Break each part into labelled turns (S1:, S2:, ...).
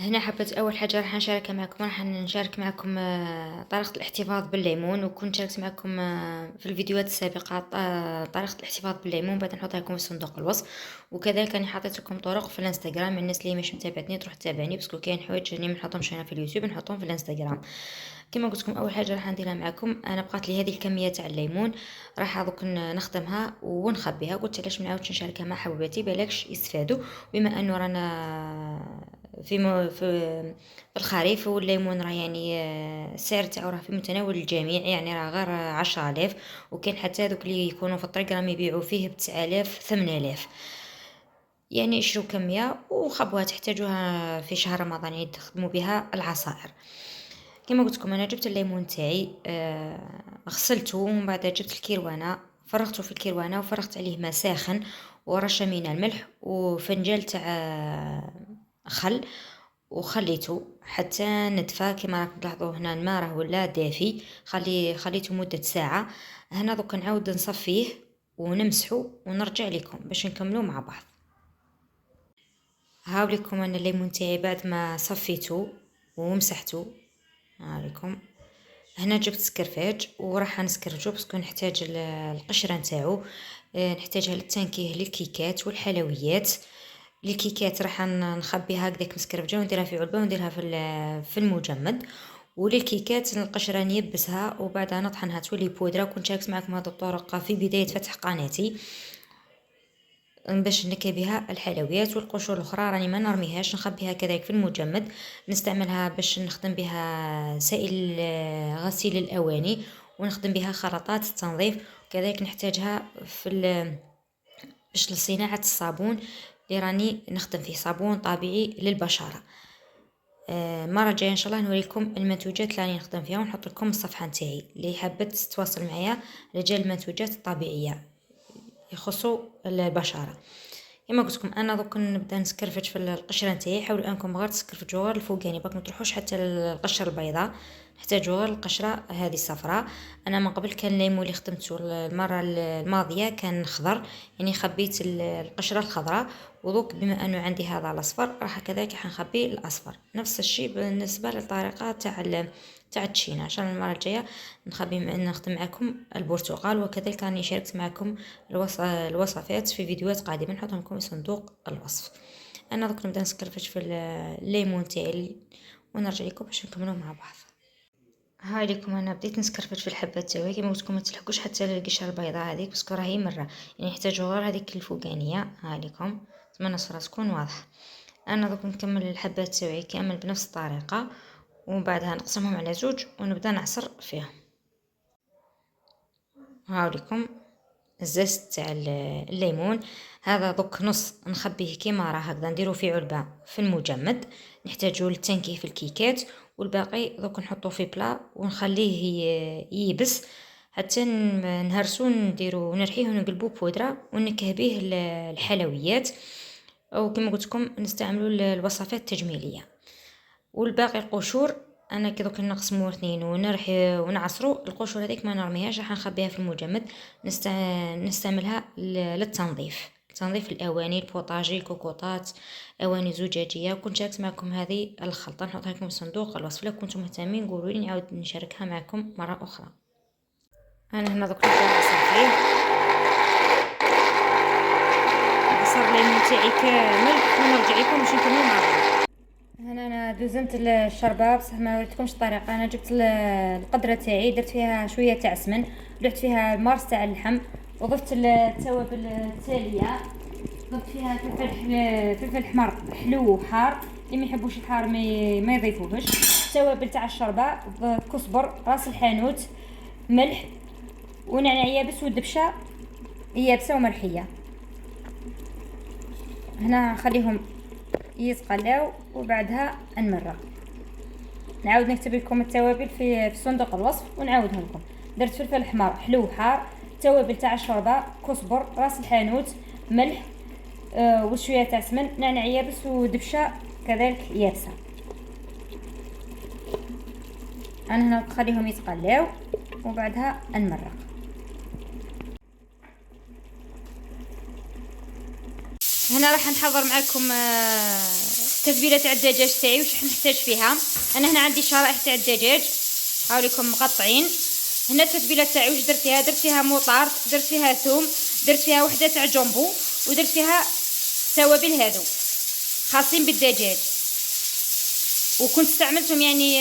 S1: هنا حبيت أول حاجة راح نشارك معكم طريقة الاحتفاظ بالليمون، وكنت شاركت معكم في الفيديوهات السابقة طريقة الاحتفاظ بالليمون، بعد نحطها لكم في صندوق الوصف. وكذلك راني حطيت لكم طرق في الانستغرام، الناس اللي مش متابعتني تروح تتابعني، باسكو كاين حوايج راني ما نحطهمش هنا في اليوتيوب نحطهم في الانستغرام. كما قلت لكم اول حاجه راح نديرها معكم، انا بقات لي هذه الكميه تاع الليمون، راح دوك نخدمها ونخبيها. قلت علاش ما نعاودش نشاركها مع حباباتي بلاكش يستفادوا، بما انه رانا في الخريف، والليمون راه يعني السعر تاعو راه في متناول الجميع، يعني راه غير 10,000، وكاين حتى هذوك اللي يكونوا في الطريق راهم يبيعوا فيه ب9,000 8,000. يعني اشروا كميه وخبوها، تحتاجوها في شهر رمضان يعني تخدموا بها العصائر. كما قلت لكم انا جبت الليمون تاعي، غسلته، ومن بعد جبت الكيروانه، فرغته في الكيروانه وفرغت عليه ماء ساخن ورشه من الملح وفنجان تاع خل، وخليته حتى ندفى. كما راكم تلاحظوا هنا الماء راه ولا دافي، خليته مده ساعه. هنا دوك نعاود نصفيه ونمسحه ونرجع لكم باش نكملوا مع بعض. هاوليكم انا الليمون تاعي بعد ما صفيته ومسحته. هاوليكم هنا جبت سكرفاج وراح نسكرفجو باسكو نحتاج القشره نتاعو، نحتاجها للتنكيه للكيكات والحلويات. الكيكات راح نخبيها هكذاك مسكرفجه ونديرها في علبه ونديرها في المجمد. وللكيكات القشره نيبسها وبعدها نطحنها تولي بودره. كنت شاركت معكم هذه الطرق في بدايه فتح قناتي باش نكي بها الحلويات. والقشور الاخرى راني ما نرميهاش، نخبيها كذلك في المجمد، نستعملها باش نخدم بها سائل غسيل الاواني، ونخدم بها خلطات التنظيف. وكذلك نحتاجها باش لصناعه الصابون اللي راني نخدم فيه، صابون طبيعي للبشره. المره الجايه ان شاء الله نوريكم المنتوجات اللي راني نخدم فيها ونحط لكم الصفحه نتاعي اللي حابه تتواصل معايا رجال المنتوجات الطبيعيه يخصوا البشره. كما قلت لكم انا دوك نبدا نسكرفج في القشره نتاعي. حاولوا انكم غير تسكرفجوا غير الفوقاني باك ما تروحوش حتى القشره البيضاء، نحتاجوا غير القشره هذه الصفراء. انا من قبل كان الليمون اللي خدمته المره الماضيه كان خضر، يعني خبيت القشره الخضراء، ودوك بما انه عندي هذا الاصفر راح كذلك حنخبي الاصفر. نفس الشيء بالنسبه للطريقه تاع التشينا. عشان المره الجايه نخدم معكم البرتقال، وكذلك راني شاركت معكم الوصفات في فيديوهات قادمه نحطهم لكم في صندوق الوصف. انا دوك نبدا نسكرفش في الليمون تاعي ونرجع لكم باش نكملوا مع بعض. هاي لكم انا بديت نسكرفش في الحبات تاعي. كما قلت لكم ما تلحقوش حتى للقشره البيضاء هذيك باسكو راهي مره، يعني نحتاجوا غير هذيك الفوقانيه. هاي لكم نتمنى الصوره تكون واضحه. انا دوك نكمل الحبات تاعي كامل بنفس الطريقه، ومن بعدها نقسمهم على زوج ونبدا نعصر فيهم. هاوليكم الزست تاع الليمون هذا دوك نص نخبيه كيما راه هكذا، نديرو في علبه في المجمد نحتاجو للتنكيه في الكيكات، والباقي دوك نحطو في بلا ونخليه ييبس حتى نهرسو نديرو نرحيه ونقلبو بودره ونكه به الحلويات. او كما قلت لكم نستعملوا الوصفات التجميليه. والباقي القشور انا كي دوك نقسمو اثنين ونرحي ونعصرو القشور هذيك ما نرميهاش، راح نخبيها في المجمد نستعملها تنظيف الاواني، البوطاجي، الكوكوطات، اواني زجاجيه. وكنت شاركت معكم هذه الخلطه نحطها لكم في صندوق الوصف، لو كنتم مهتمين قولوا لي نعاود نشاركها معكم مره اخرى. انا هنا دوك نبدا نعصر فيه، نعصر الليمون تاعي كامل ونرجع لكم باش نكملوا مع بعض. هنا انا دوزنت الشربه بصح ما وريتكمش الطريقه. انا جبت القدره تاعي درت فيها شويه تاع سمن، ضفت فيها المارس تاع اللحم، وضفت التوابل التاليه. ضفت فيها فلفل احمر حلو وحار، اللي ما يحبوش الحار ما يضيفوهش. التوابل تاع الشربه كزبر، راس الحانوت، ملح، ونعناع يابس ودبشه يابسه وملحيه. هنا نخليهم يتقلاو وبعدها نمرق. نعاود نكتب لكم التوابل في صندوق الوصف ونعاودهم لكم. درت فلفل احمر حلو وحار، توابل تاع الشوربه، كزبر، راس الحانوت، ملح، وشويه تاع سمن، نعناع يابس ودبشه كذلك يابسه. انا هنا نخليهم يتقلاو وبعدها نمرق. هنا راح نحضر معكم التتبيله تاع الدجاج تاعي واش راح نحتاج فيها. انا هنا عندي شرائح تاع الدجاج هاوليكم مقطعين. هنا التتبيله تاعي واش درت فيها موطارد، درت فيها ثوم، درت فيها وحده تاع جامبو، ودرت فيها توابل هذو خاصين بالدجاج، وكنت استعملتهم يعني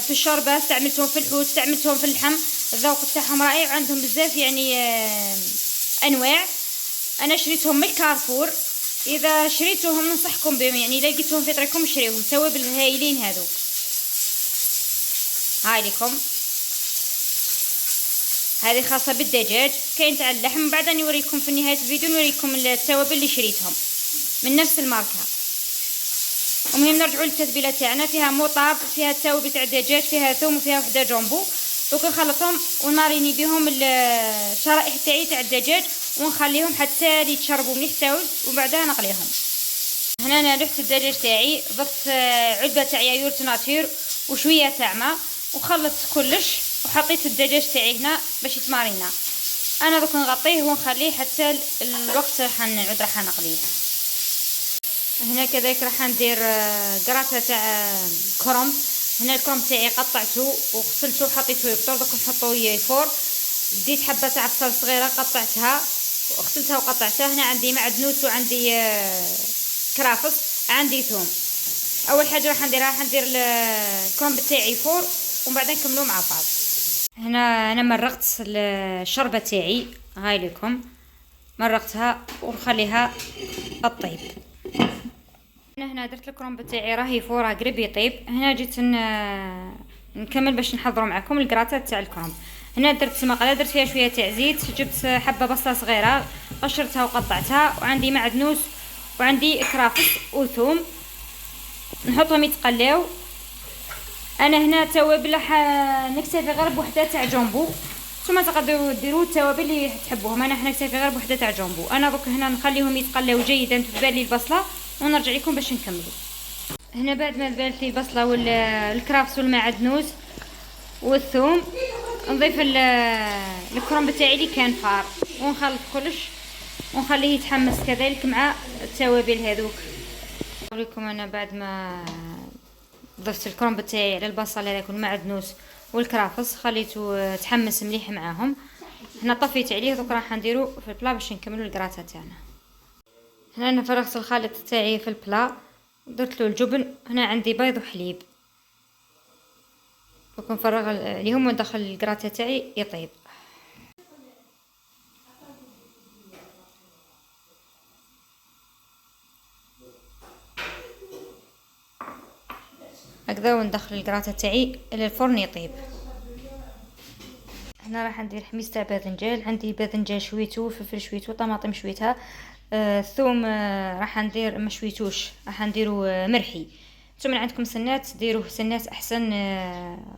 S1: في الشوربه، استعملتهم في الحوت، استعملتهم في اللحم. الذوق تاعهم رائع، عندهم بزاف يعني انواع. انا شريتهم من الكارفور، اذا شريتوهم ننصحكم بهم، يعني اذا لقيتوهم في طريقكم شريوهم، توابل هايلين هذو. هاي لكم هذه خاصه بالدجاج، كاين تاع اللحم بعد نوريكم في نهايه الفيديو، نوريكم التوابل اللي شريتهم من نفس الماركه. المهم نرجعوا للتتبيله تاعنا، فيها موطاب، فيها التوابل تاع الدجاج، فيها ثوم، وفيها وحده جامبو. دوك نخلطهم ونماريني بهم الشرائح تاعي تاع الدجاج، ونخليهم حتى يتشربوا مليح تاول، وبعدها نقليهم. هنا انا لحت الدجاج تاعي، ضفت علبه تاع يايورت ناتور وشويه تاع ماء، وخلطت كلش، وحطيت الدجاج تاعي هنا باش يتمارينا. انا دوك نغطيه ونخليه حتى الوقت نعود راح نقليه. هنا كذلك راح ندير قراطه تاع كرنب. هنا الكرنب تاعي قطعته وغسلته وحطيته يفطر، دوك نحطوه يفور. ديت حبه تاع بصل صغيره قطعتها وغسلتها وقطعتها. هنا عندي معدنوس وعندي كرافس، عندي ثوم. اول حاجه راح ندير الكرنب تاعي يفور، ومن بعد نكملوا مع بعض. هنا انا مرقت الشوربه تاعي، هاي لكم مرقتها ونخليها الطيب. هنا درت الكرنب تاعي راهي فورا قريب يطيب. هنا جيت نكمل باش نحضروا معكم الكراطات تاع الكرنب. هنا درت مقله، درت فيها شويه تاع زيت، جبت حبه بصله صغيره قشرتها وقطعتها، وعندي معدنوس وعندي كرافس وثوم، نحطهم يتقلاو. انا هنا توابل نكتفي غير بوحده تاع جامبو، ثم تقدروا ديروا التوابل اللي تحبوهم. انا حنا نكتفي غير بوحده تاع جامبو. انا دوك هنا نخليهم يتقلاو جيدا، تذبل لي البصله ونرجع لكم باش نكملوا. هنا بعد ما ذبلت لي البصله والكرافس والمعدنوس والثوم، نضيف الكرنب تاعي اللي كان فار، ونخلط كلش ونخليه يتحمس كذلك مع التوابل هذوك. نوريكم انا بعد ما ضفت الكرنب تاعي على البصل هذاك والمعدنوس والكرافس، خليته تحمس مليح معاهم. هنا طفيت عليه، دوك راح نديرو في البلا باش نكملوا الكراطه تاعنا. هنا انا فرغت الخليط تاعي في البلا، درت له الجبن. هنا عندي بيض وحليب، دوك نفرغ عليهم وندخل الكراطه تاعي يطيب. هكذا وندخل الكراطه تاعي للفرن يطيب. هنا راح ندير حميص تاع باذنجان، عندي باذنجان شويتو، فلفل شويتو، طماطم شويتها، ثوم راح ندير ما شويتوش، راح نديرو مرحي. نتوما عندكم سنات ديروه سنات احسن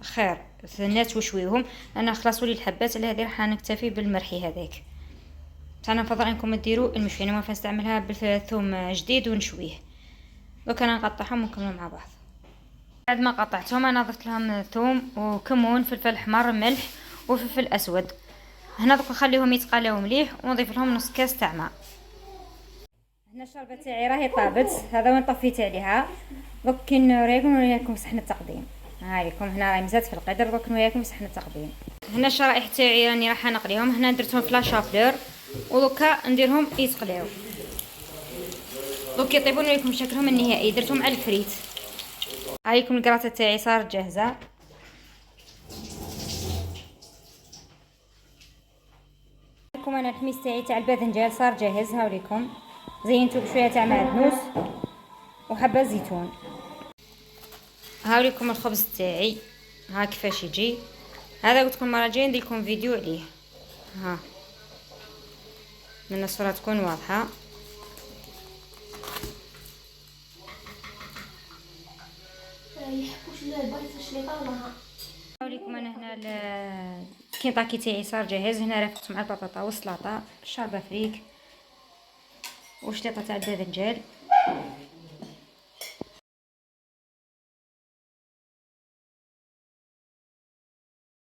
S1: خير، سنات وشويهم. انا خلاص ولي الحبات، على هذه راح نكتفي بالمرحي هذاك. انا نفضل انكم ديروا المشوي، انا ما نستعملها بالثوم جديد ونشويه. دوك انا نقطعهم ونكملوا مع بعض. بعد ما قطعتهم انا ضفت لهم ثوم وكمون، فلفل احمر، ملح وفلفل اسود. هنا دوك نخليهم يتقلاو مليح ونضيف لهم نص كاس تاع ماء. هنا الشوربه تاعي راهي طابت، هذا وين طفيت عليها. دوك كي نوريكم صحن التقديم. هاي لكم هنا راهي مزات في القدر، دوك نوريكم صحن التقديم. هنا الشرائح تاعي راني راح نقليهم. هنا درتهم في لاشابلور ودوكا نديرهم يتقلاو. دوك يطيبوا نوريكم شكلهم النهائي. درتهم على الفريت. هاي لكم الكراطه تاعي صارت جاهزه. لكم انا الحميص تاعي تاع الباذنجان صار جاهز. هاوليكم زينته بشويه تاع معدنوس وحبه زيتون. هاوليكم الخبز تاعي ها كيفاش يجي. هذا قلت لكم المره الجايه ندير لكم فيديو عليه. ها من الصوره تكون واضحه. هاوليكم انا هنا الكينطاكي تاعي صار جاهز. هنا رافقت مع البطاطا والسلطه، الشاربه فريك وشليطه تاع الباذنجان.